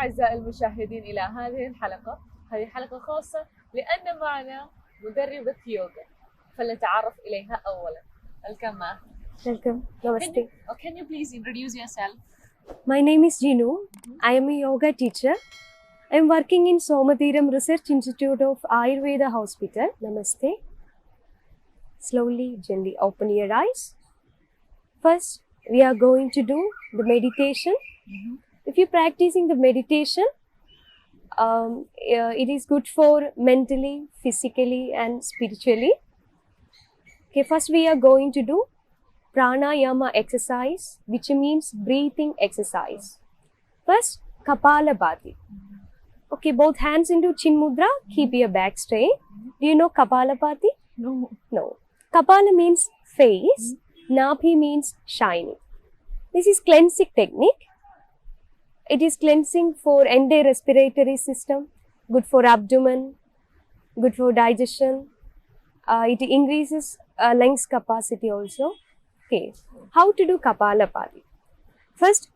أعزائي المشاهدين إلى هذه الحلقة. هذه حلقة خاصة لأن معنا مدربة يوغا، فلنتعرف إليها أولا. Welcome. Welcome. Namaste. Can you please introduce yourself? My name is Jinu. I am a yoga teacher. I am working in Somathiram Research Institute of Ayurveda Hospital. Namaste. Slowly, gently open your eyes. First, we are going to do the meditation. If you're practicing the meditation, it is good for mentally, physically and spiritually. Okay, first we are going to do pranayama exercise, which means breathing exercise. First, Kapalabhati. Okay, both hands into Chin Mudra, keep your back straight. Do you know Kapalabhati? No. No. Kapala means face, Nabhi means shining. This is cleansing technique. It is cleansing for entire respiratory system, good for abdomen, good for digestion. It increases lungs capacity also. Okay, how to do Kapalabhati? First,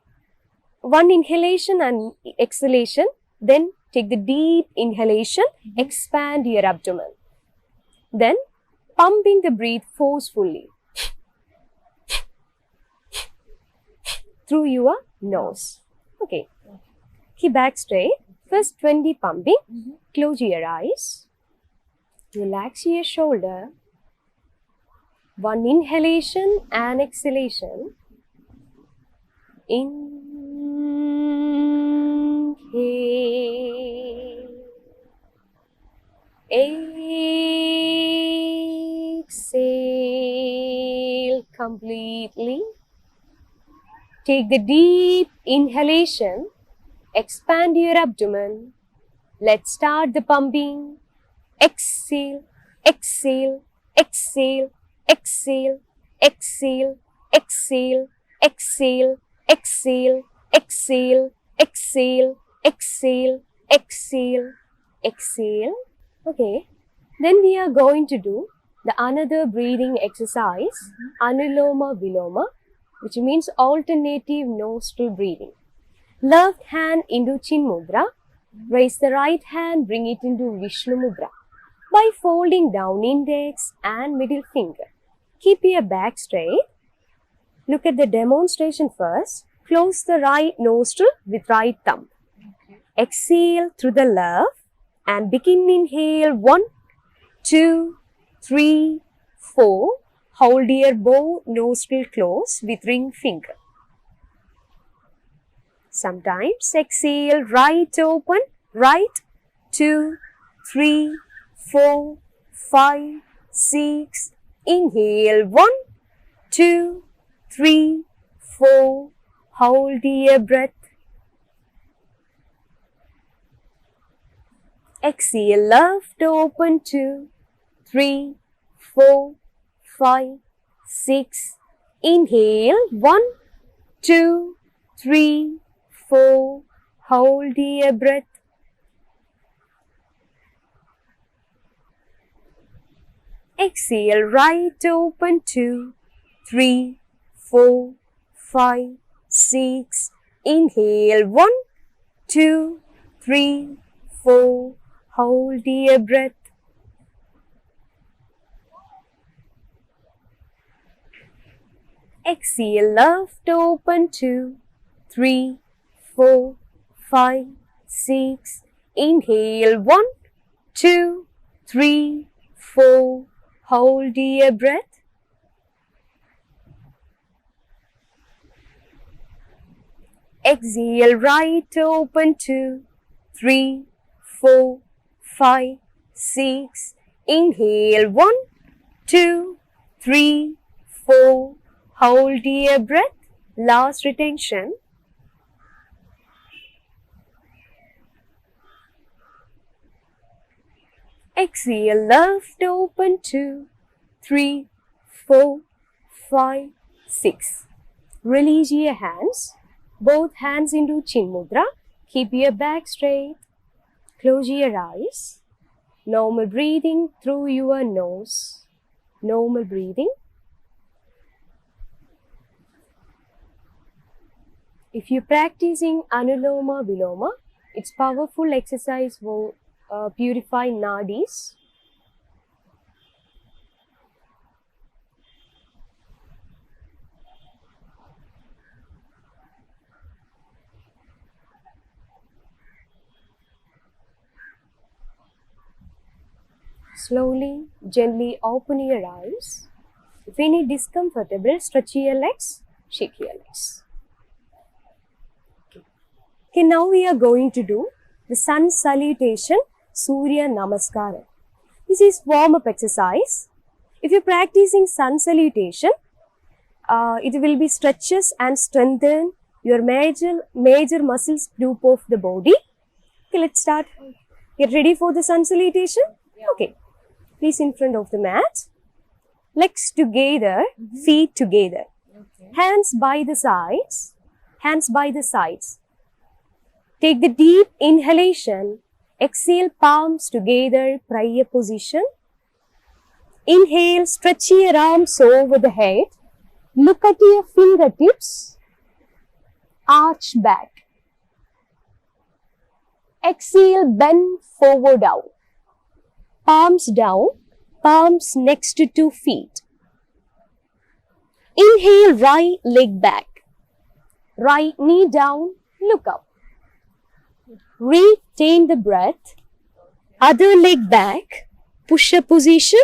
one inhalation and exhalation, then take the deep inhalation, expand your abdomen. Then, pumping the breath forcefully through your nose. Okay, keep back straight. First 20 pumping, close your eyes, relax your shoulder. One inhalation and exhalation. Inhale. Exhale completely. Take the deep inhalation. Expand your abdomen. Let's start the pumping. Exhale, exhale, exhale, exhale, exhale, exhale, exhale, exhale, exhale, exhale, exhale, exhale, exhale. Okay, then we are going to do the another breathing exercise, Anuloma Viloma, which means alternative nostril breathing. Left hand into Chin Mudra, raise the right hand, bring it into Vishnu Mudra by folding down index and middle finger. Keep your back straight. Look at the demonstration first. Close the right nostril with right thumb. Exhale through the left and begin inhale 1, 2, 3, 4. Hold your both nostril close with ring finger. Sometimes exhale, right open, right, 2, 3, 4, 5, 6. Inhale 1, 2, 3, 4. Hold your breath. Exhale, left open, 2, 3, 4, 5, 6. Inhale 1, 2, 3, 4. Hold your breath. Exhale, right open, 2, 3, 4, 5, 6. Inhale 1, 2, 3, 4. Hold your breath. Exhale, left open, 2, 3, 4, 5, 6. Inhale 1, 2, 3, 4. Hold your breath. Exhale, right open, 2, 3, 4, 5, 6. Inhale 1, 2, 3, 4. Hold your breath. Last retention. Exhale, left open, 2, 3, 4, 5, 6. Release your hands. Both hands into Chin Mudra. Keep your back straight. Close your eyes. Normal breathing through your nose. Normal breathing. If you're practicing Anuloma Viloma, It's powerful exercise will purify nadis. Slowly, gently open your eyes. If any discomfortable, stretch your legs, shake your legs. Okay, now we are going to do the sun salutation, Surya Namaskara. This is warm-up exercise. If you're practicing sun salutation, it will be stretches and strengthen your major muscles group of the body. Okay, let's start. Get ready for the sun salutation? Okay. Please in front of the mat. Legs together, feet together. Okay. Hands by the sides. Hands by the sides. Take the deep inhalation. Exhale, palms together, prayer position. Inhale, stretch your arms over the head. Look at your fingertips. Arch back. Exhale, bend forward out. Palms down, palms next to feet. Inhale, right leg back. Right knee down, look up. Retain the breath. Other leg back, push-up position.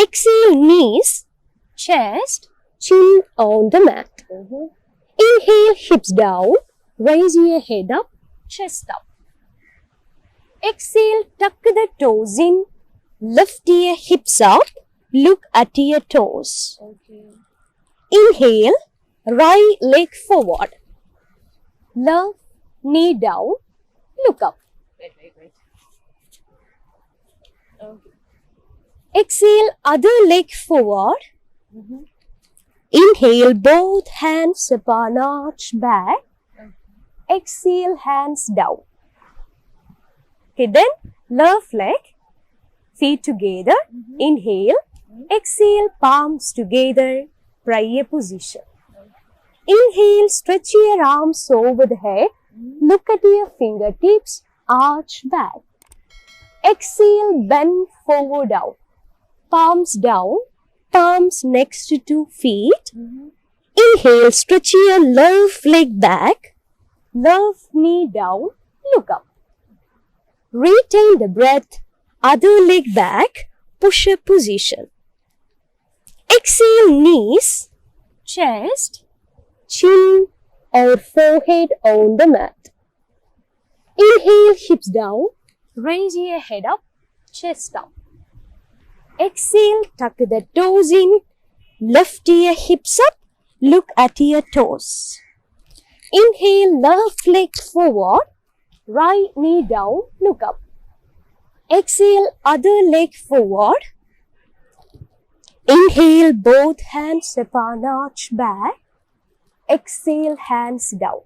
Exhale, knees, chest, chin on the mat. Inhale, hips down, raise your head up, chest up. Exhale, tuck the toes in, lift your hips up, look at your toes. Okay. Inhale, right leg forward. Left knee down, look up. Wait. Okay. Exhale, other leg forward. Inhale, both hands upon arch back. Okay. Exhale, hands down. Okay, then left leg, feet together. Inhale, exhale, palms together, prayer position. Inhale, stretch your arms over the head. Look at your fingertips, arch back. Exhale, bend forward out. Palms down, palms next to feet. Inhale, stretch your left leg back. Left knee down, look up. Retain the breath, other leg back, push-up position. Exhale, knees, chest, chin or forehead on the mat. Inhale, hips down, raise your head up, chest up. Exhale, tuck the toes in, lift your hips up, look at your toes. Inhale, left leg forward, right knee down, look up. Exhale, other leg forward. Inhale, both hands upon arch back. Exhale, hands down.